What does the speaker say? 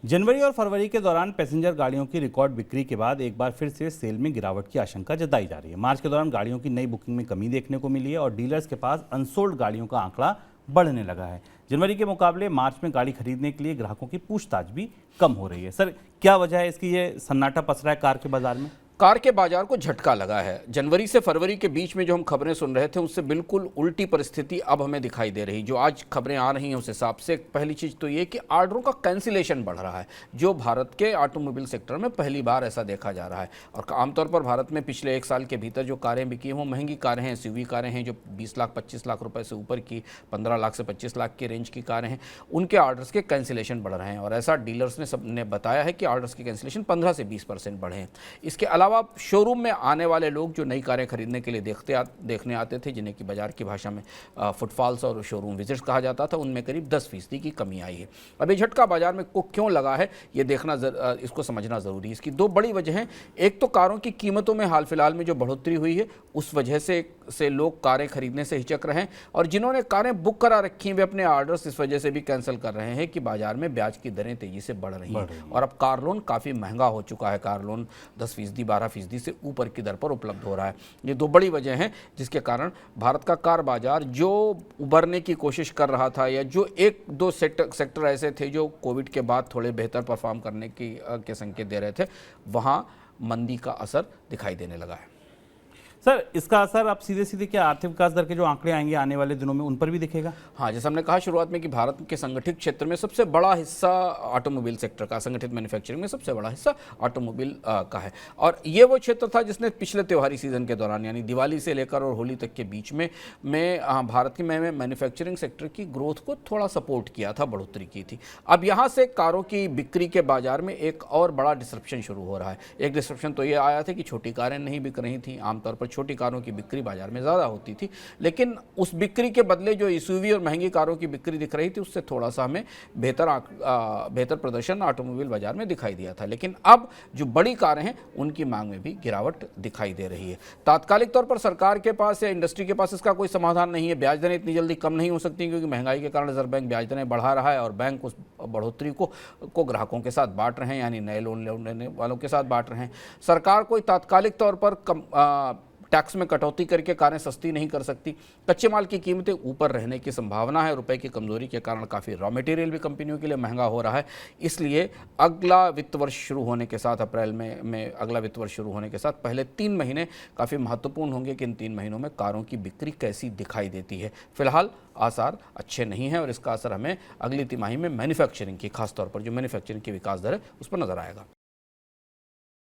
जनवरी और फरवरी के दौरान पैसेंजर गाड़ियों की रिकॉर्ड बिक्री के बाद एक बार फिर से सेल में गिरावट की आशंका जताई जा रही है। मार्च के दौरान गाड़ियों की नई बुकिंग में कमी देखने को मिली है और डीलर्स के पास अनसोल्ड गाड़ियों का आंकड़ा बढ़ने लगा है। जनवरी के मुकाबले मार्च में गाड़ी खरीदने के लिए ग्राहकों की पूछताछ भी कम हो रही है। सर, क्या वजह है इसकी, ये सन्नाटा पसरा है कार के बाजार में? कार के बाजार को झटका लगा है। जनवरी से फरवरी के बीच में जो हम खबरें सुन रहे थे उससे बिल्कुल उल्टी परिस्थिति अब हमें दिखाई दे रही। जो आज खबरें आ रही हैं उस हिसाब से पहली चीज़ तो ये कि ऑर्डरों का कैंसिलेशन बढ़ रहा है, जो भारत के ऑटोमोबाइल सेक्टर में पहली बार ऐसा देखा जा रहा है। और आमतौर पर भारत में पिछले एक साल के भीतर जो कारें बिकी हैं वो महंगी कारें हैं, एसयूवी कारें हैं, जो 20 लाख 25 लाख रुपए से ऊपर की 15 लाख से 25 लाख के रेंज की कारें हैं, उनके ऑर्डर्स के कैंसिलेशन बढ़ रहे हैं। और ऐसा डीलर्स ने सबने बताया है कि ऑर्डर्स के कैंसिलेशन 15 से 20% बढ़े हैं। इसके अलावा शोरूम आने वाले लोग जो नई कारें खरीदने के लिए देखने आते थे, जिन्हें कि बाजार की भाषा में फुटफॉल्स और शोरूम विजिट्स कहा जाता था, उनमें करीब 10% की कमी आई है। अब ये झटका बाजार में को क्यों लगा है, ये देखना इसको समझना ज़रूरी है। इसकी दो बड़ी वजह हैं। एक तो कारों की कीमतों में हाल फिलहाल में जो बढ़ोतरी हुई है उस वजह से लोग कारें खरीदने से हिचक रहे हैं, और जिन्होंने कारें बुक करा रखी हैं वे अपने ऑर्डर्स इस वजह से भी कैंसिल कर रहे हैं कि बाजार में ब्याज की दरें तेज़ी से बढ़ रही हैं और अब कार लोन काफ़ी महंगा हो चुका है। कार लोन 10% 12% से ऊपर की दर पर उपलब्ध हो रहा है। ये दो बड़ी वजह हैं जिसके कारण भारत का कार बाजार जो उभरने की कोशिश कर रहा था, या जो एक दो सेक्टर ऐसे थे जो कोविड के बाद थोड़े बेहतर परफॉर्म करने के संकेत दे रहे थे, वहाँ मंदी का असर दिखाई देने लगा है। सर, इसका असर आप सीधे सीधे क्या आर्थिक विकास दर के जो आंकड़े आएंगे आने वाले दिनों में उन पर भी दिखेगा? हाँ, जैसे हमने कहा शुरुआत में कि भारत के संगठित क्षेत्र में सबसे बड़ा हिस्सा ऑटोमोबाइल सेक्टर का, संगठित मैन्युफैक्चरिंग में सबसे बड़ा हिस्सा ऑटोमोबाइल का है। और ये वो क्षेत्र था जिसने पिछले त्योहारी सीजन के दौरान, यानी दिवाली से लेकर और होली तक के बीच में भारत की मैन्युफैक्चरिंग सेक्टर की ग्रोथ को थोड़ा सपोर्ट किया था, बढ़ोतरी की थी। अब यहाँ से कारों की बिक्री के बाजार में एक और बड़ा डिसरप्शन शुरू हो रहा है। एक डिसरप्शन तो ये आया था कि छोटी कारें नहीं बिक रही थी। आमतौर पर छोटी कारों की बिक्री बाजार में ज़्यादा होती थी, लेकिन उस बिक्री के बदले जो एसयूवी और महंगी कारों की बिक्री दिख रही थी उससे थोड़ा सा हमें बेहतर प्रदर्शन ऑटोमोबाइल बाजार में दिखाई दिया था। लेकिन अब जो बड़ी कारें हैं उनकी मांग में भी गिरावट दिखाई दे रही है। तात्कालिक तौर पर सरकार के पास या इंडस्ट्री के पास इसका कोई समाधान नहीं है। ब्याज दरें इतनी जल्दी कम नहीं हो सकती, क्योंकि महंगाई के कारण रिजर्व बैंक ब्याज दरें बढ़ा रहा है और बैंक उस बढ़ोतरी को ग्राहकों के साथ बांट रहे हैं, यानी नए लोन लेने वालों के साथ बांट रहे हैं। सरकार कोई तात्कालिक तौर पर टैक्स में कटौती करके कारें सस्ती नहीं कर सकती। कच्चे माल की कीमतें ऊपर रहने की संभावना है। रुपए की कमजोरी के कारण काफ़ी रॉ मटेरियल भी कंपनियों के लिए महंगा हो रहा है। इसलिए अगला वित्त वर्ष शुरू होने के साथ, अप्रैल में अगला वित्त वर्ष शुरू होने के साथ पहले 3 महीने काफ़ी महत्वपूर्ण होंगे कि इन 3 महीनों में कारों की बिक्री कैसी दिखाई देती है। फिलहाल आसार अच्छे नहीं हैं और इसका असर हमें अगली तिमाही में मैन्युफैक्चरिंग की, खासतौर पर जो मैन्युफैक्चरिंग की विकास दर है उस पर नजर आएगा।